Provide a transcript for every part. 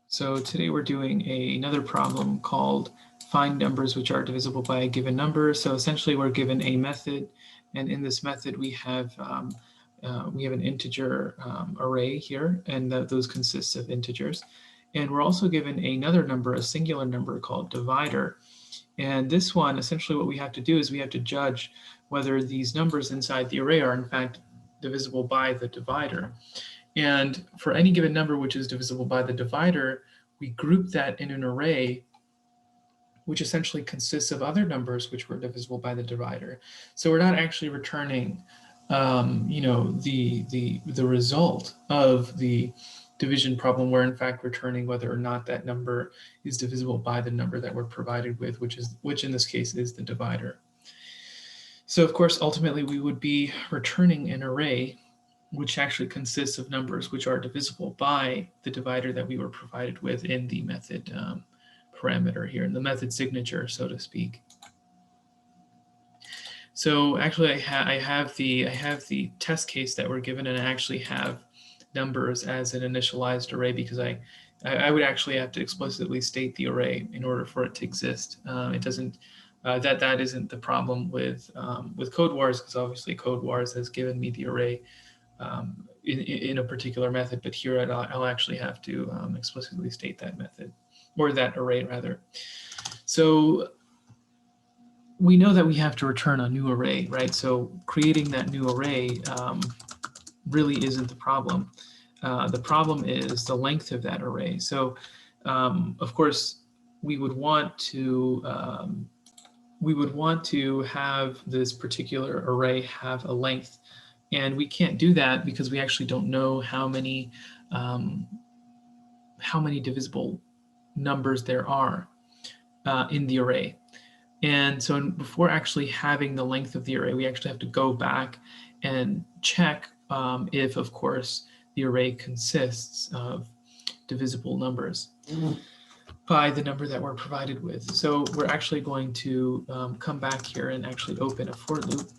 So today we're doing another problem called find numbers which are divisible by a given number. So essentially we're given a method, and in this method we have an integer array here, and those consist of integers. And we're also given another number, a singular number called divider. And this one, essentially what we have to do is we have to judge whether these numbers inside the array are in fact divisible by the divider. And for any given number which is divisible by the divider, we group that in an array which essentially consists of other numbers which were divisible by the divider. So we're not actually returning the result of the division problem. We're in fact returning whether or not that number is divisible by the number that we're provided with, which in this case is the divider. So of course, ultimately we would be returning an array which actually consists of numbers which are divisible by the divider that we were provided with in the method parameter here, in the method signature, so to speak. So actually I have the test case that we're given, and I actually have numbers as an initialized array because I would actually have to explicitly state the array in order for it to exist. It doesn't that isn't the problem with Codewars, because obviously Codewars has given me the array in a particular method, but here I'll actually have to explicitly state that method, or that array rather. So we know that we have to return a new array, right? So creating that new array really isn't the problem. The problem is the length of that array. So of course we would want to have this particular array have a length, and we can't do that because we actually don't know how many divisible numbers there are in the array. And so before actually having the length of the array, we actually have to go back and check if, of course, the array consists of divisible numbers by the number that we're provided with. So we're actually going to come back here and actually open a for loop.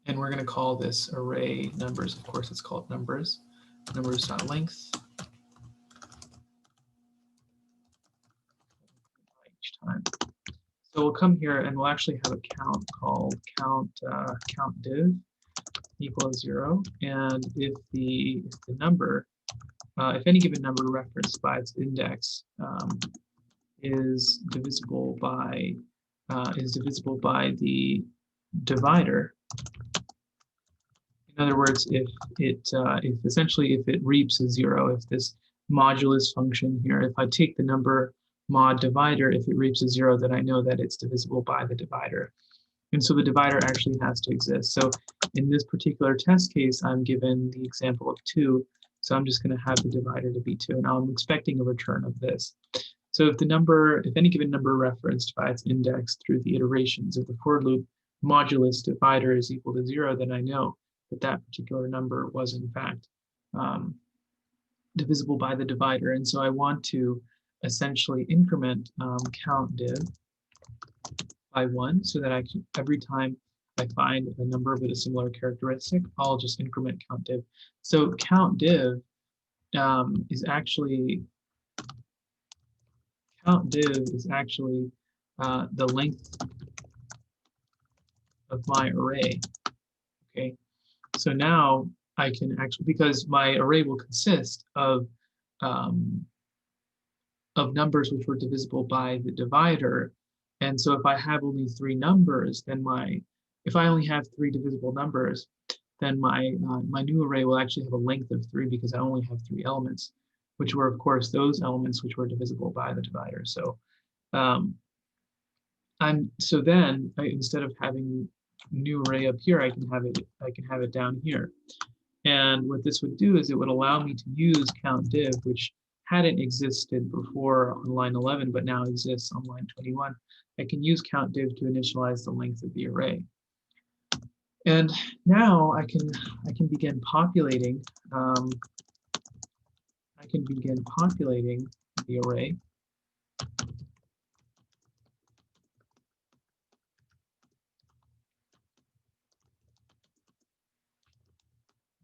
And we're going to call this array numbers. Of course, it's called numbers. Numbers.length. Each time. So we'll come here and we'll actually have a count called countDiv equals 0. And if the number, if any given number referenced by its index is divisible by the divider. In other words, if it reaps a 0, if this modulus function here, if I take the number mod divider, if it reaps a 0, then I know that it's divisible by the divider. And so the divider actually has to exist. So in this particular test case, I'm given the example of 2. So I'm just going to have the divider to be 2. Now I'm expecting a return of this. So if any given number referenced by its index through the iterations of the for loop modulus divider is equal to 0, then I know that that particular number was in fact divisible by the divider. And so I want to essentially increment countDiv by 1, so that I can, every time I find a number with a similar characteristic, I'll just increment countDiv. So countDiv is actually the length of my array. Okay, so now I can actually, because my array will consist of numbers which were divisible by the divider. And so if I have only 3 numbers, then if I only have 3 divisible numbers, then my new array will actually have a length of 3, because I only have 3 elements, which were of course those elements which were divisible by the divider. So then instead of having new array up here, I can have it down here. And what this would do is it would allow me to use countDiv, which hadn't existed before on line 11, but now exists on line 21. I can use countDiv to initialize the length of the array. And now I can begin populating. The array.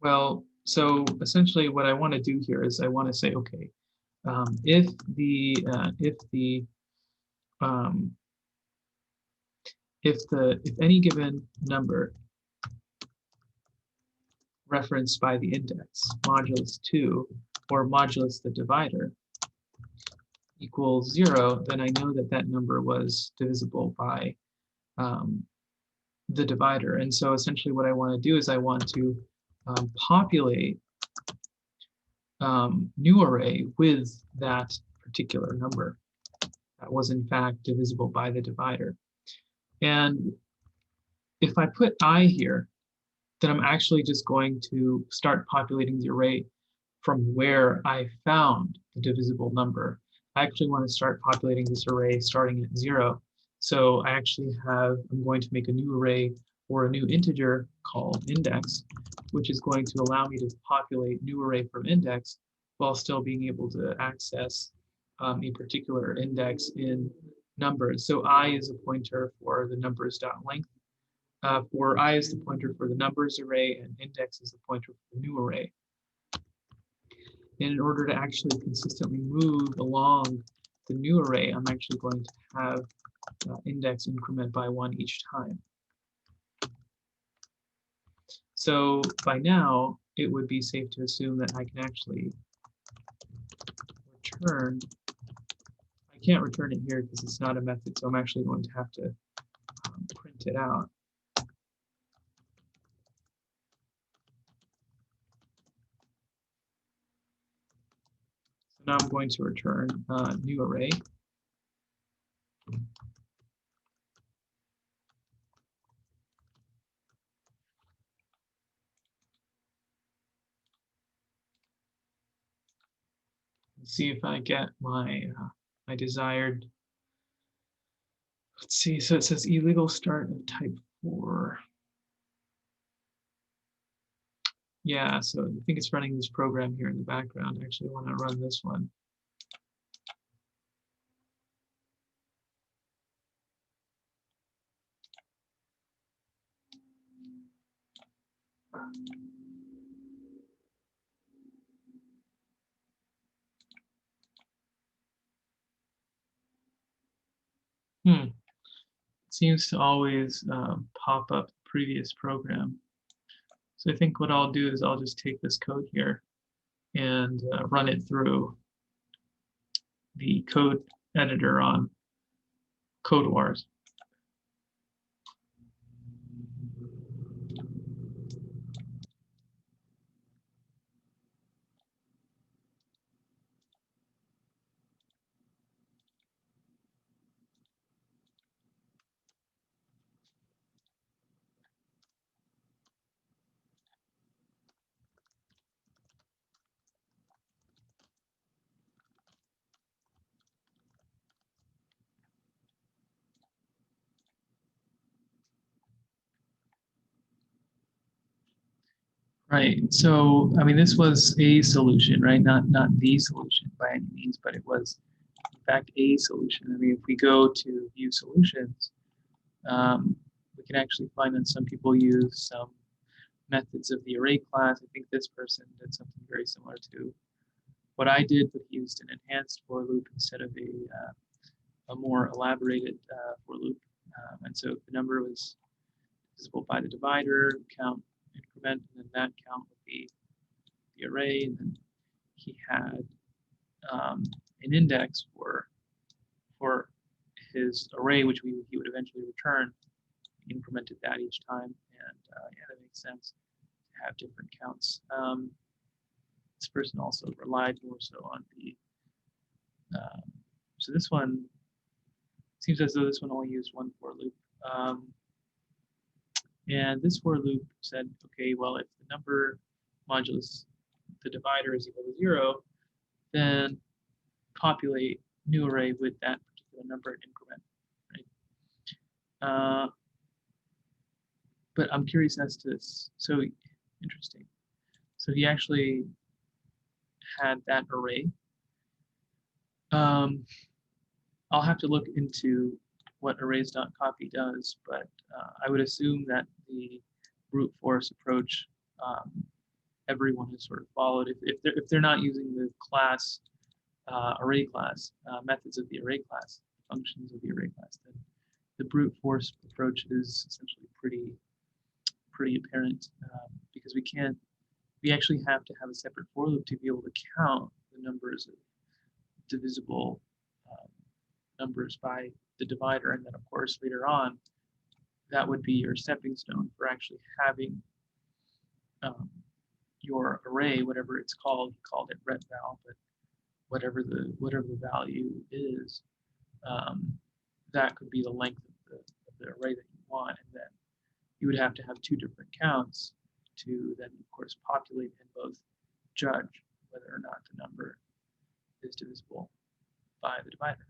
Well, so essentially what I want to do here is I want to say, okay, if um, if any given number referenced by the index modulus 2 or modulus the divider equals 0, then I know that that number was divisible by the divider. And so essentially what I want to do is I want to populate new array with that particular number that was in fact divisible by the divider. And if I put I here, then I'm actually just going to start populating the array from where I found the divisible number. I actually want to start populating this array starting at 0. So I actually I'm going to make a new array or a new integer called index, which is going to allow me to populate new array from index while still being able to access a particular index in numbers. So I is a pointer for the numbers.length. For I is the pointer for the numbers array, and index is the pointer for the new array. And in order to actually consistently move along the new array, I'm actually going to have index increment by 1 each time. So by now, it would be safe to assume that I can actually return. I can't return it here because it's not a method, so I'm actually going to have to print it out. So now I'm going to return new array. Let's see if I get my my desired. Let's see. So it says illegal start of type 4. Yeah, so I think it's running this program here in the background. I actually want to run this one. It seems to always pop up the previous program. So I think what I'll do is I'll just take this code here and run it through the code editor on Codewars. Right. So, I mean, this was a solution, right? Not the solution by any means, but it was, in fact, a solution. I mean, if we go to view solutions, we can actually find that some people use some methods of the array class. I think this person did something very similar to what I did, but he used an enhanced for loop instead of a more elaborated for loop. And so if the number was divisible by the divider, count increment, and then that count would be the array. And then he had an index for his array, which he would eventually return. He incremented that each time, and yeah, that makes sense to have different counts. This person also relied more so on the. So this one seems as though this one only used one for loop. And this for loop said, okay, well, if the number modulus the divider is equal to 0, then populate new array with that particular number and increment. Right? But I'm curious as to this. So interesting. So he actually had that array. I'll have to look into what arrays.copy does, but I would assume that the brute force approach everyone has sort of followed. If they're not using the class array class methods of the array class, functions of the array class, then the brute force approach is essentially pretty apparent, because we actually have to have a separate for loop to be able to count the numbers of divisible numbers by the divider, and then of course later on that would be your stepping stone for actually having your array, whatever it's called. You called it ret val, but whatever the value is, that could be the length of the array that you want, and then you would have to have two different counts to then of course populate and both judge whether or not the number is divisible by the divider.